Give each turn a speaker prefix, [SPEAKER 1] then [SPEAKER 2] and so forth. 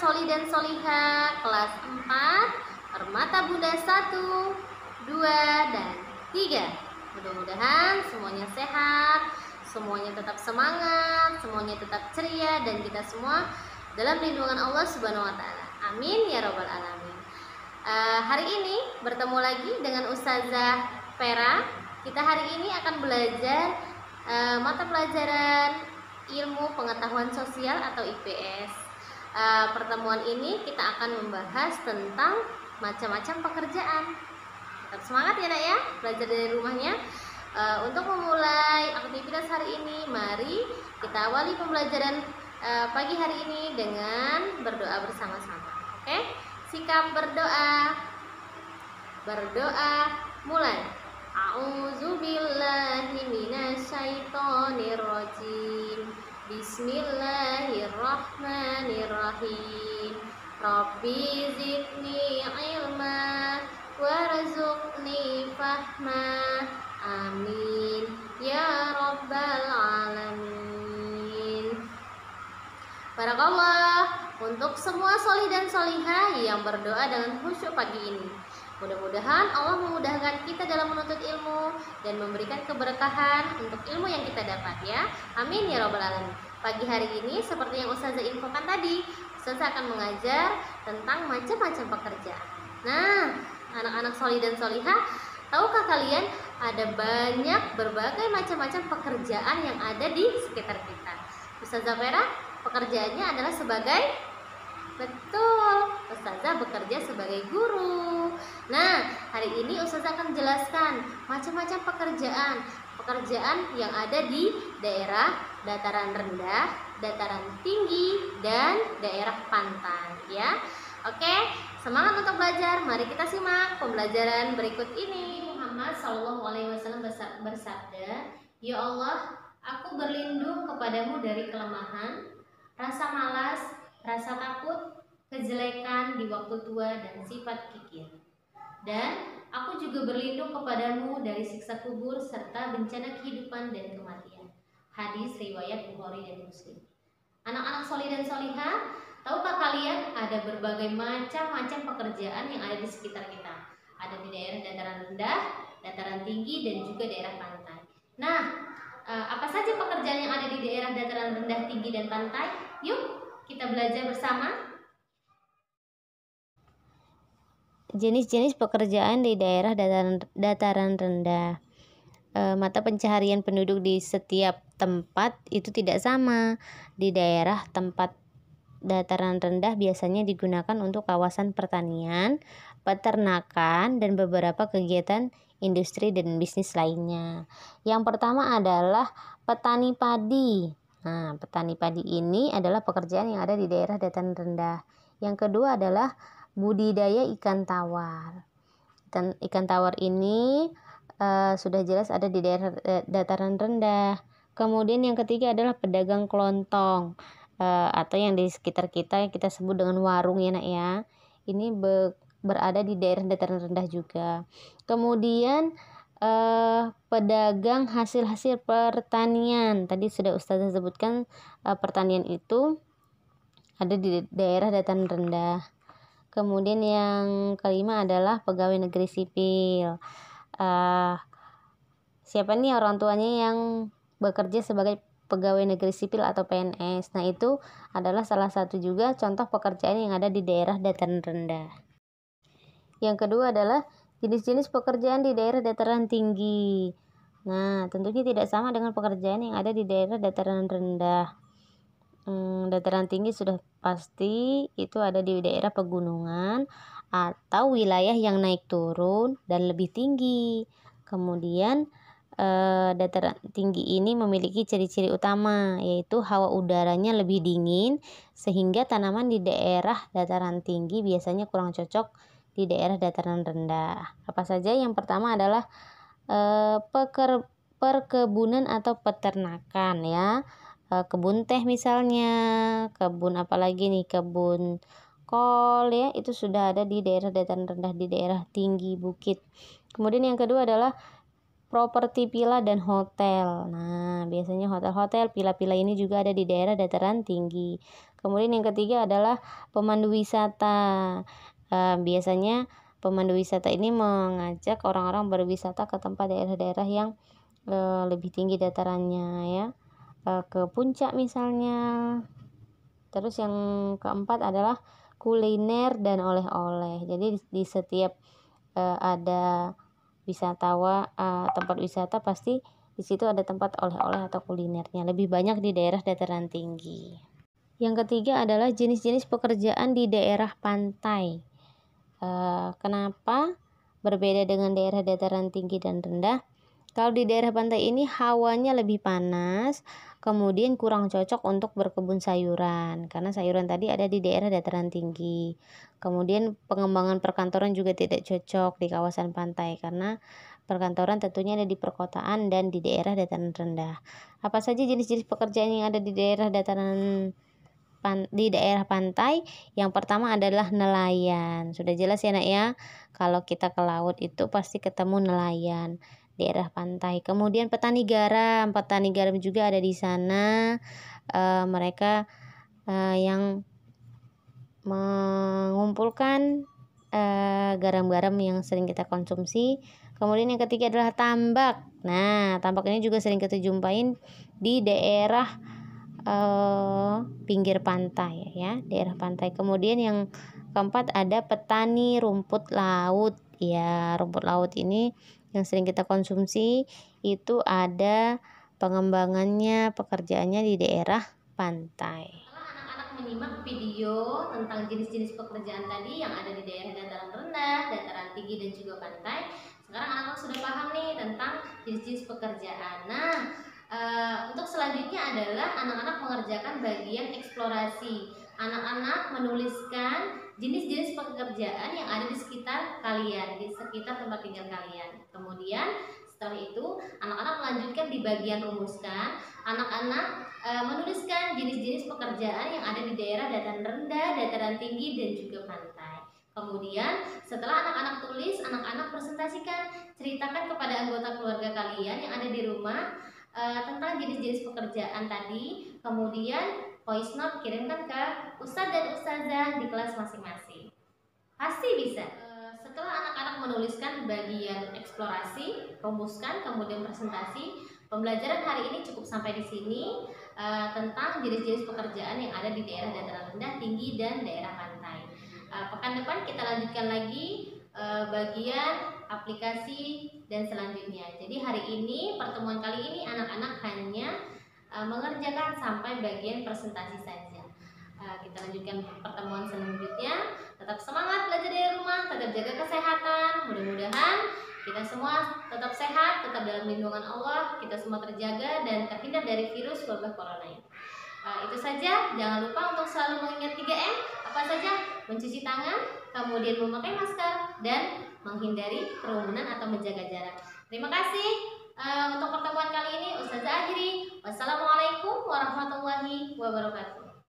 [SPEAKER 1] soli dan soliha kelas 4 Permata Bunda 1, 2, dan 3. Mudah-mudahan semuanya sehat, semuanya tetap semangat, semuanya tetap ceria, dan kita semua dalam lindungan Allah Subhanahu wa Ta'ala. Amin ya Rabbal 'Alamin. Hari ini bertemu lagi dengan Ustazah Vera. Kita hari ini akan belajar mata pelajaran ilmu pengetahuan sosial atau IPS. Pertemuan ini kita akan membahas tentang macam-macam pekerjaan. Tetap semangat ya nak ya, belajar dari rumahnya. Untuk memulai aktivitas hari ini, mari kita awali pembelajaran pagi hari ini dengan berdoa bersama-sama. Oke? Sikap berdoa. Berdoa mulai. A'udzubillahi minasyaitonirrajim. Bismillahirrahmanirrahim. Rabbi zidni ilma warzuqni fahma. Amin ya Rabbal 'Alamin. Barakallah untuk semua solih dan solihah yang berdoa dengan khusyuk pagi ini. Mudah-mudahan Allah memudahkan kita dalam menuntut ilmu dan memberikan keberkahan untuk ilmu yang kita dapat ya. Amin ya Rabbal 'Alamin. Pagi hari ini seperti yang Ustazah infokan tadi, Ustazah akan mengajar tentang macam-macam pekerjaan. Nah, anak-anak solih dan solihah, tahukah kalian ada banyak berbagai macam-macam pekerjaan yang ada di sekitar kita. Ustazah Vera pekerjaannya adalah sebagai, betul, Ustazah bekerja sebagai guru. Nah, hari ini Ustazah akan menjelaskan macam-macam pekerjaan yang ada di daerah dataran rendah, dataran tinggi, dan daerah pantai ya. Oke, semangat untuk belajar. Mari kita simak pembelajaran berikut ini. Muhammad SAW bersabda, "Ya Allah, aku berlindung kepadamu dari kelemahan, rasa malas, rasa takut, kejelekan di waktu tua, dan sifat kikir. Dan aku juga berlindung kepadamu dari siksa kubur serta bencana kehidupan dan kematian." Hadis riwayat Bukhari dan Muslim. Anak-anak solih dan solihah, tahukah kalian ada berbagai macam-macam pekerjaan yang ada di sekitar kita? Ada di daerah dataran rendah, dataran tinggi, dan juga daerah pantai. Nah, apa saja pekerjaan yang ada di daerah dataran rendah, tinggi, dan pantai? Yuk kita belajar bersama.
[SPEAKER 2] Jenis-jenis pekerjaan di daerah dataran rendah. Mata pencaharian penduduk di setiap tempat itu tidak sama. Di daerah tempat dataran rendah biasanya digunakan untuk kawasan pertanian, peternakan, dan beberapa kegiatan industri dan bisnis lainnya. Yang pertama adalah petani padi. Nah, petani padi ini adalah pekerjaan yang ada di daerah dataran rendah. Yang kedua adalah budidaya ikan tawar. Ikan tawar ini sudah jelas ada di daerah dataran rendah. Kemudian yang ketiga adalah pedagang kelontong, atau yang di sekitar kita yang kita sebut dengan warung ya nak ya. Ini berada di daerah dataran rendah juga. Kemudian pedagang hasil-hasil pertanian. Tadi sudah Ustazah sebutkan, pertanian itu ada di daerah dataran rendah. Kemudian yang kelima adalah pegawai negeri sipil. Siapa nih orang tuanya yang bekerja sebagai pegawai negeri sipil atau PNS? Nah, itu adalah salah satu juga contoh pekerjaan yang ada di daerah dataran rendah. Yang kedua adalah jenis-jenis pekerjaan di daerah dataran tinggi. Nah, tentunya tidak sama dengan pekerjaan yang ada di daerah dataran rendah. Dataran tinggi sudah pasti itu ada di daerah pegunungan atau wilayah yang naik turun dan lebih tinggi. Kemudian dataran tinggi ini memiliki ciri-ciri utama, yaitu hawa udaranya lebih dingin sehingga tanaman di daerah dataran tinggi biasanya kurang cocok di daerah dataran rendah. Apa saja? Yang pertama adalah perkebunan atau peternakan ya. Kebun teh misalnya, kebun apalagi nih, kebun kol ya, itu sudah ada di daerah dataran rendah, di daerah tinggi bukit. Kemudian yang kedua adalah properti villa dan hotel. Nah, biasanya hotel-hotel, villa-villa ini juga ada di daerah dataran tinggi. Kemudian yang ketiga adalah pemandu wisata. Biasanya pemandu wisata ini mengajak orang-orang berwisata ke tempat daerah-daerah yang lebih tinggi datarannya ya, ke puncak misalnya. Terus yang keempat adalah kuliner dan oleh-oleh. Jadi di setiap ada tempat wisata pasti di situ ada tempat oleh-oleh atau kulinernya. Lebih banyak di daerah dataran tinggi. Yang ketiga adalah jenis-jenis pekerjaan di daerah pantai. Kenapa berbeda dengan daerah dataran tinggi dan rendah? Kalau di daerah pantai ini hawanya lebih panas, kemudian kurang cocok untuk berkebun sayuran karena sayuran tadi ada di daerah dataran tinggi. Kemudian pengembangan perkantoran juga tidak cocok di kawasan pantai karena perkantoran tentunya ada di perkotaan dan di daerah dataran rendah. Apa saja jenis-jenis pekerjaan yang ada di daerah pantai? Yang pertama adalah nelayan. Sudah jelas ya nak ya, kalau kita ke laut itu pasti ketemu nelayan daerah pantai. Kemudian petani garam juga ada di sana. Mereka yang mengumpulkan garam-garam yang sering kita konsumsi. Kemudian yang ketiga adalah tambak. Nah, tambak ini juga sering kita jumpain di daerah pinggir pantai ya, daerah pantai. Kemudian yang keempat ada petani rumput laut. Ya, rumput laut ini yang sering kita konsumsi itu ada pengembangannya, pekerjaannya di daerah pantai.
[SPEAKER 1] Setelah anak-anak menyimak video tentang jenis-jenis pekerjaan tadi yang ada di daerah dataran rendah, dataran tinggi dan juga pantai, sekarang anak-anak sudah paham nih tentang jenis-jenis pekerjaan. Nah, untuk selanjutnya adalah anak-anak mengerjakan bagian eksplorasi. Anak-anak menuliskan jenis-jenis pekerjaan yang ada di sekitar kalian, di sekitar tempat tinggal kalian. Kemudian setelah itu anak-anak melanjutkan di bagian rumuskan. Anak-anak menuliskan jenis-jenis pekerjaan yang ada di daerah dataran rendah, dataran tinggi dan juga pantai. Kemudian setelah anak-anak tulis, anak-anak presentasikan, ceritakan kepada anggota keluarga kalian yang ada di rumah tentang jenis-jenis pekerjaan tadi. Kemudian voice note kirimkan ke ustadz dan ustazah di kelas masing-masing. Pasti bisa. Setelah anak-anak menuliskan bagian eksplorasi, rumuskan, kemudian presentasi, pembelajaran hari ini cukup sampai di sini tentang jenis-jenis pekerjaan yang ada di daerah dataran rendah, tinggi, dan daerah pantai. Pekan depan kita lanjutkan lagi bagian aplikasi dan selanjutnya. Jadi hari ini, pertemuan kali ini anak-anak hanya mengerjakan sampai bagian presentasi saja. Kita lanjutkan pertemuan selanjutnya. Tetap semangat belajar dari rumah, tetap jaga kesehatan. Mudah-mudahan kita semua tetap sehat, tetap dalam lindungan Allah, kita semua terjaga dan terhindar dari virus wabah corona ini. Itu saja, jangan lupa untuk selalu mengingat 3M. Apa saja? Mencuci tangan, kemudian memakai masker, dan menghindari kerumunan atau menjaga jarak. Terima kasih untuk pertemuan kali ini. Ustazah akhiri. Wassalamualaikum warahmatullahi wabarakatuh.